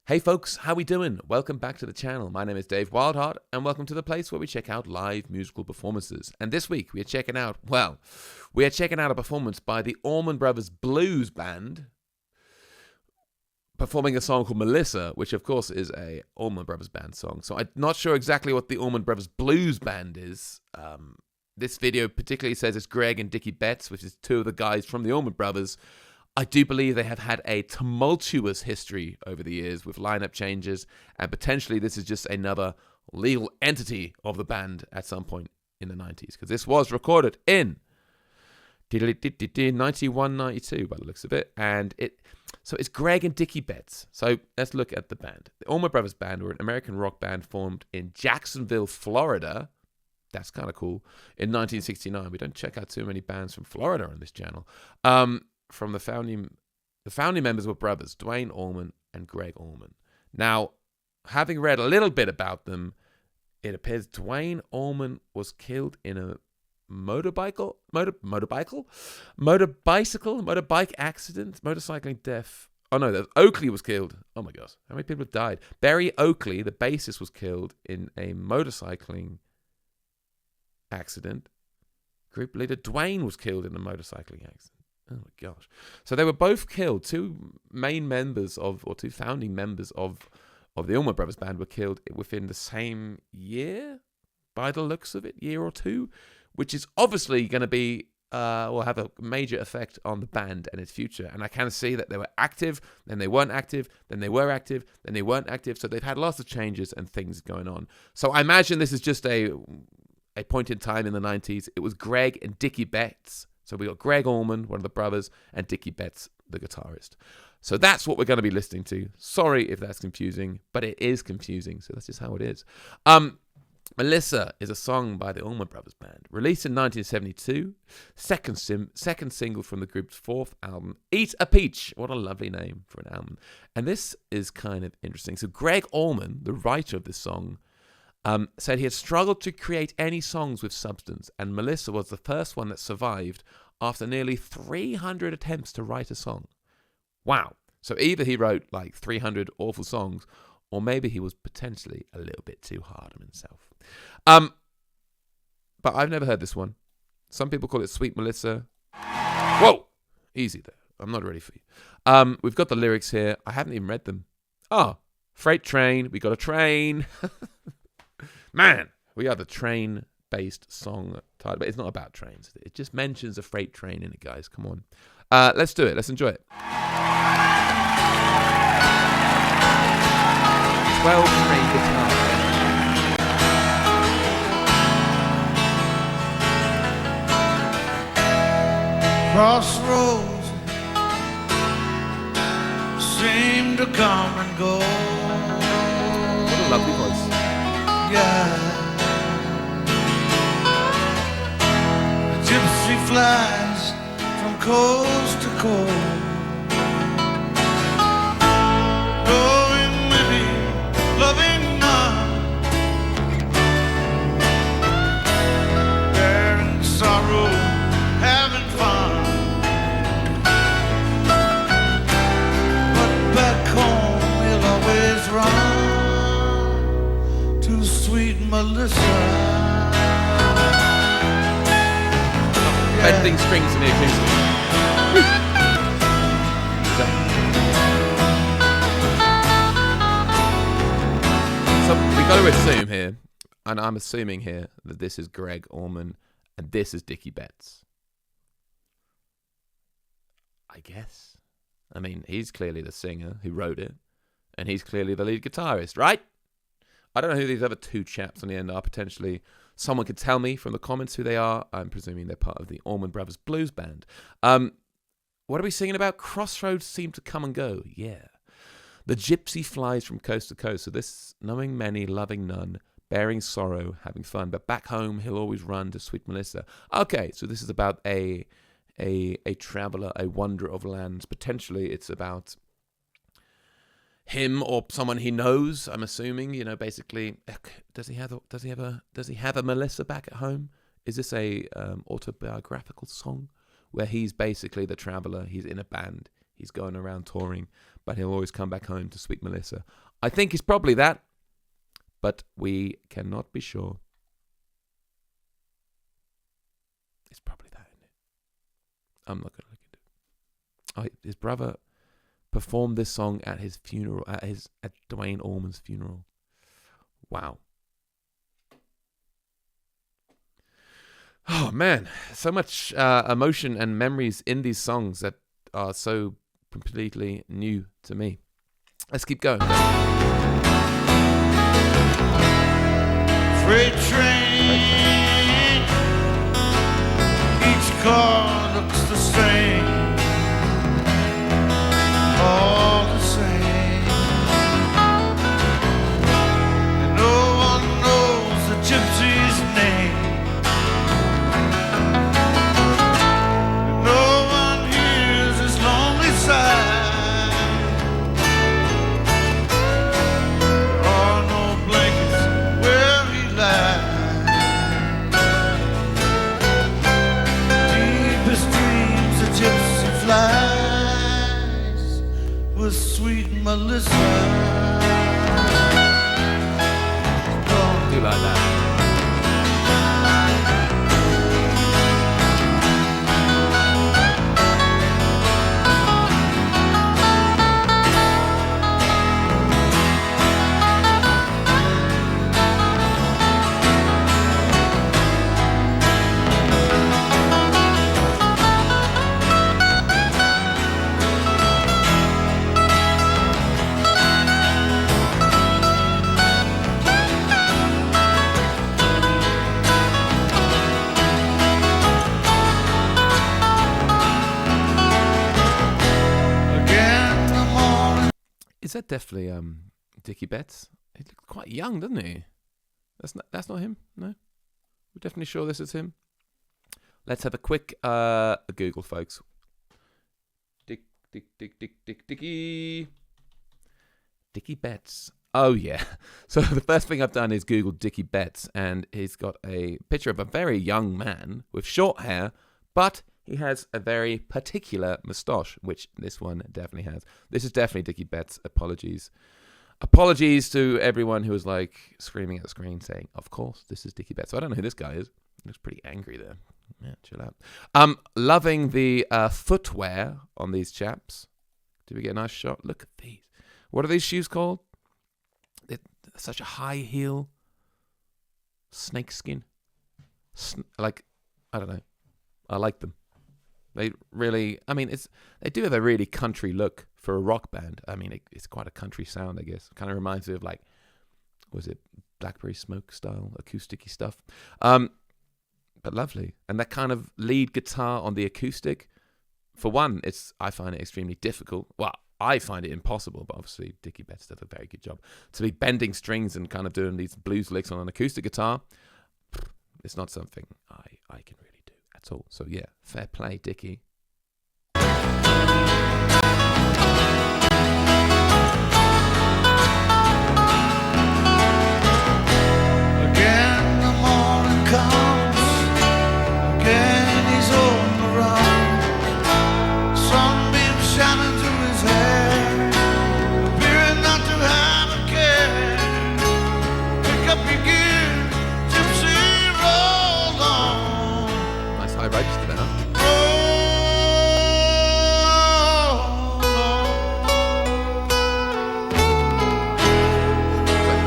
Hey folks, how we doing? Welcome back to the channel. My name is Dave Wildheart, and welcome to the place where we check out live musical performances. And this week we are checking out, a performance by the Allman Brothers Blues Band, performing a song called Melissa, which of course is a Allman Brothers Band song. So I'm not sure exactly what the Allman Brothers Blues Band is. This video particularly says it's Greg and Dickie Betts, which is two of the guys from the Allman Brothers. I do believe they have had a tumultuous history over the years with lineup changes, and potentially this is just another legal entity of the band at some point in the 90s, because this was recorded in 91, 92 by the looks of it, and so it's Greg and Dickie Betts. So let's look at the band. The Allman Brothers Band were an American rock band formed in Jacksonville, Florida. That's kind of cool. In 1969, we don't check out too many bands from Florida on this channel. From the founding members were brothers, Dwayne Allman and Greg Allman. Now, having read a little bit about them, it appears Dwayne Allman was killed in a motorbike accident, motorcycling death. Oh no, Oakley was killed. Oh my gosh, how many people have died? Barry Oakley, the bassist, was killed in a motorcycling accident. Group leader Dwayne was killed in a motorcycling accident. Oh my gosh. So they were both killed. Two founding members of the Allman Brothers Band were killed within the same year, by the looks of it, year or two, which is obviously going to be, will have a major effect on the band and its future. And I can see that they were active, then they weren't active, then they were active, then they weren't active. So they've had lots of changes and things going on. So I imagine this is just a point in time in the 90s. It was Greg and Dickie Betts. So we got Greg Allman, one of the brothers, and Dickie Betts, the guitarist. So that's what we're going to be listening to. Sorry if that's confusing, but it is confusing. So that's just how it is. Melissa is a song by the Allman Brothers Band, released in 1972, second single from the group's fourth album, Eat a Peach. What a lovely name for an album. And this is kind of interesting. So Greg Allman, the writer of this song, said he had struggled to create any songs with substance, and Melissa was the first one that survived after nearly 300 attempts to write a song. Wow. So either he wrote like 300 awful songs, or maybe he was potentially a little bit too hard on himself. But I've never heard this one. Some people call it Sweet Melissa. Whoa! Easy there. I'm not ready for you. We've got the lyrics here. I haven't even read them. Oh, freight train. We got a train. Man, we are the train-based song title, but it's not about trains. It just mentions a freight train in it, guys. Come on. Let's do it. Let's enjoy it. 12-string guitar. Crossroads seem to come and go. What a lovely voice. Yeah. The gypsy flies from coast to coast, knowing many, loving none, bearing sorrow, having fun. But back home we'll always run to sweet Melissa. Bending strings in the acoustic. So we got to assume here, and I'm assuming here, that this is Greg Allman and this is Dickie Betts. I guess. I mean, he's clearly the singer who wrote it, and he's clearly the lead guitarist, right? I don't know who these other two chaps on the end are. Potentially someone could tell me from the comments who they are. I'm presuming they're part of the Allman Brothers Blues Band. What are we singing about? Crossroads seem to come and go. Yeah. The gypsy flies from coast to coast. So this, knowing many, loving none, bearing sorrow, having fun. But back home, he'll always run to sweet Melissa. Okay, so this is about a traveler, a wanderer of lands. Potentially it's about him or someone he knows. I'm assuming, basically, does he have a Melissa back at home? Is this a autobiographical song where he's basically the traveler? He's in a band. He's going around touring, but he'll always come back home to Sweet Melissa. I think he's probably that, but we cannot be sure. It's probably that, isn't it? I'm not going to look into it. His brother performed this song at his funeral, at Dwayne Allman's funeral. Wow. Oh man, so much emotion and memories in these songs that are so completely new to me. Let's keep going. Freight train, each car looks the same, all the same, and no one knows the gypsy's name. Sweet Melissa. I do like that. Is that definitely Dickie Betts? He looks quite young, doesn't he? That's not him. No, we're definitely sure this is him. Let's have a quick Google, folks. Dickie Betts. Oh yeah. So the first thing I've done is Google Dickie Betts, and he's got a picture of a very young man with short hair, but he has a very particular moustache, which this one definitely has. This is definitely Dickie Betts. Apologies to everyone who was like screaming at the screen saying, "Of course, this is Dickie Betts." So I don't know who this guy is. He looks pretty angry there. Yeah, chill out. Loving the footwear on these chaps. Did we get a nice shot? Look at these. What are these shoes called? They're such a high heel. Snakeskin. I don't know. I like them. They really, I mean, they do have a really country look for a rock band. I mean, it's quite a country sound, I guess. Kind of reminds me of was it Blackberry Smoke style, acoustic-y stuff. But lovely. And that kind of lead guitar on the acoustic, for one, I find it extremely difficult. Well, I find it impossible, but obviously Dickie Betts does a very good job. To be bending strings and kind of doing these blues licks on an acoustic guitar, it's not something I can really do at all. So yeah, fair play, Dickie. Again the morning comes, again he's on the run. Sunbeam shining through his hair, appearing not to have a care. Pick up your gear, gypsy, roll on. Nice high register there, huh?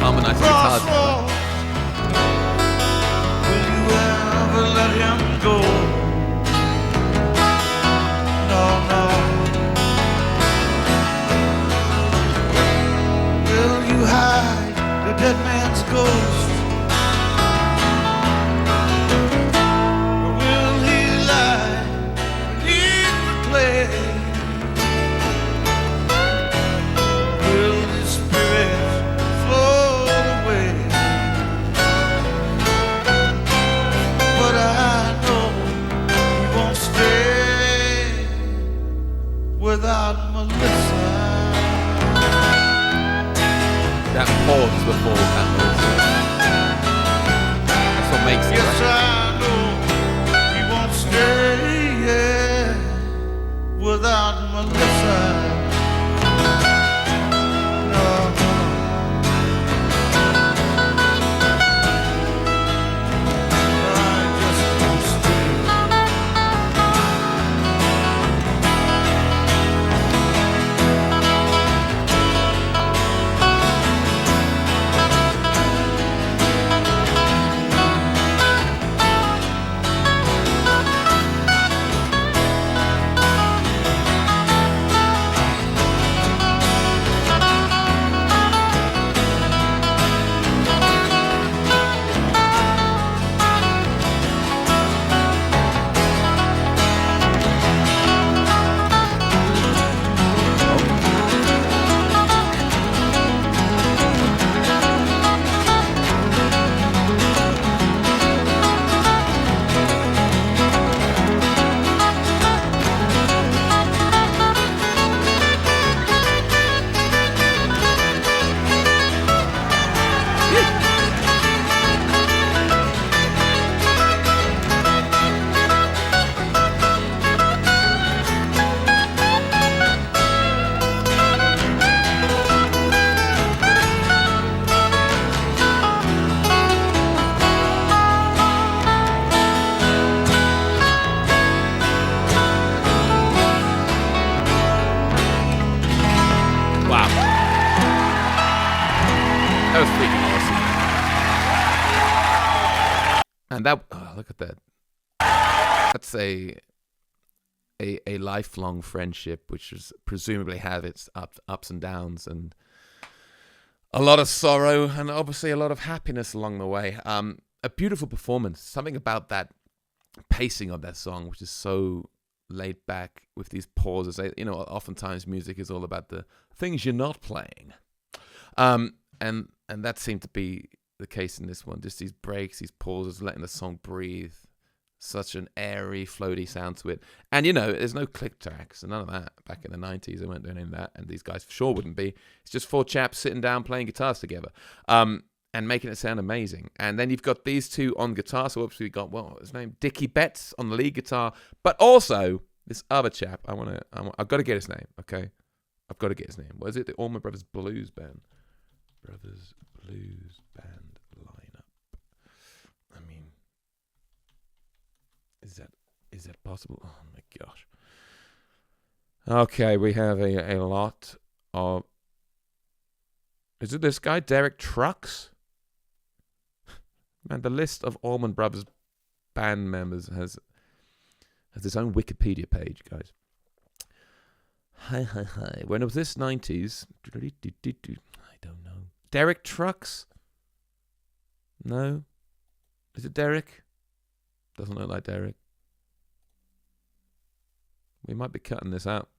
Harmonizing guitars there, huh? Will you ever let him go? No, no. Will you hide the dead man's ghost? Or will he lie beneath the clay? Will his spirit float away? But I know he won't stay without Melissa. That pause before that was, that's what makes it. Yes, Right? I know he won't stay, yeah, without Melissa. And that, oh, look at that. That's a lifelong friendship, which is presumably have its ups and downs, and a lot of sorrow, and obviously a lot of happiness along the way. A beautiful performance. Something about that pacing of that song, which is so laid back with these pauses. You know, oftentimes music is all about the things you're not playing, and that seemed to be the case in this one. Just these breaks, these pauses, letting the song breathe. Such an airy, floaty sound to it. And, you know, there's no click tracks and none of that. Back in the 90s, they weren't doing any of that. And these guys for sure wouldn't be. It's just 4 chaps sitting down playing guitars together and making it sound amazing. And then you've got these two on guitar. So obviously we've got, well, his name, Dickie Betts on the lead guitar. But also this other chap. I've got to get his name, okay? I've got to get his name. What is it? The Allman Brothers Blues Band. Brothers Blues Band lineup. I mean... Is that possible? Oh my gosh. Okay, we have a lot of... Is it this guy, Derek Trucks? Man, the list of Allman Brothers band members has its own Wikipedia page, guys. Hi. When was this? 90s? I don't know. Derek Trucks? No? Is it Derek? Doesn't look like Derek. We might be cutting this out.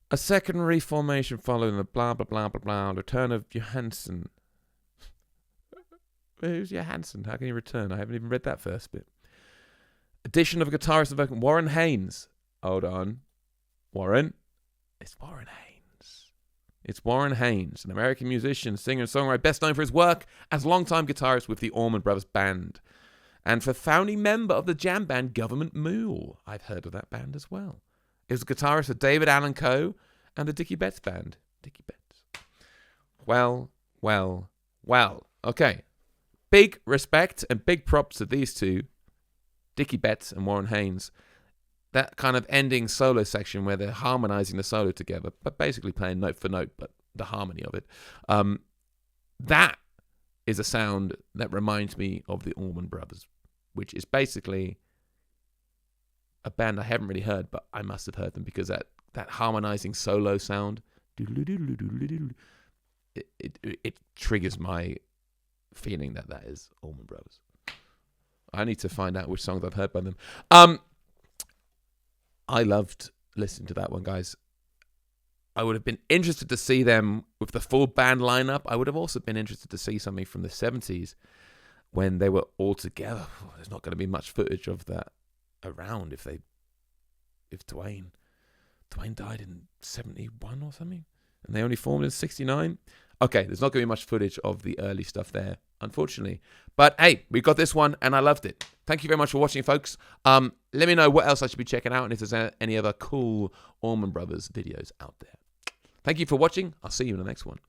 A second reformation following the blah, blah, blah, blah, blah. Return of Johansson. Who's Johansson? How can he return? I haven't even read that first bit. Addition of a guitarist and vocal. Warren Haynes. Hold on. Warren? It's Warren Haynes. It's Warren Haynes, an American musician, singer, and songwriter, best known for his work as longtime guitarist with the Allman Brothers Band, and for founding member of the jam band Government Mule. I've heard of that band as well. He was a guitarist for David Allen Coe and the Dickie Betts Band. Dickie Betts. Well. Okay. Big respect and big props to these two, Dickie Betts and Warren Haynes. That kind of ending solo section where they're harmonizing the solo together, but basically playing note for note, but the harmony of it. That is a sound that reminds me of the Allman Brothers, which is basically a band I haven't really heard, but I must have heard them because that harmonizing solo sound, it triggers my feeling that is Allman Brothers. I need to find out which songs I've heard by them. I loved listening to that one, guys. I would have been interested to see them with the full band lineup. I would have also been interested to see something from the 70s when they were all together. There's not going to be much footage of that around if Dwayne died in 71 or something and they only formed in 69. Okay, there's not going to be much footage of the early stuff there, unfortunately. But hey, we got this one and I loved it. Thank you very much for watching, folks. Let me know what else I should be checking out and if there's any other cool Allman Brothers videos out there. Thank you for watching. I'll see you in the next one.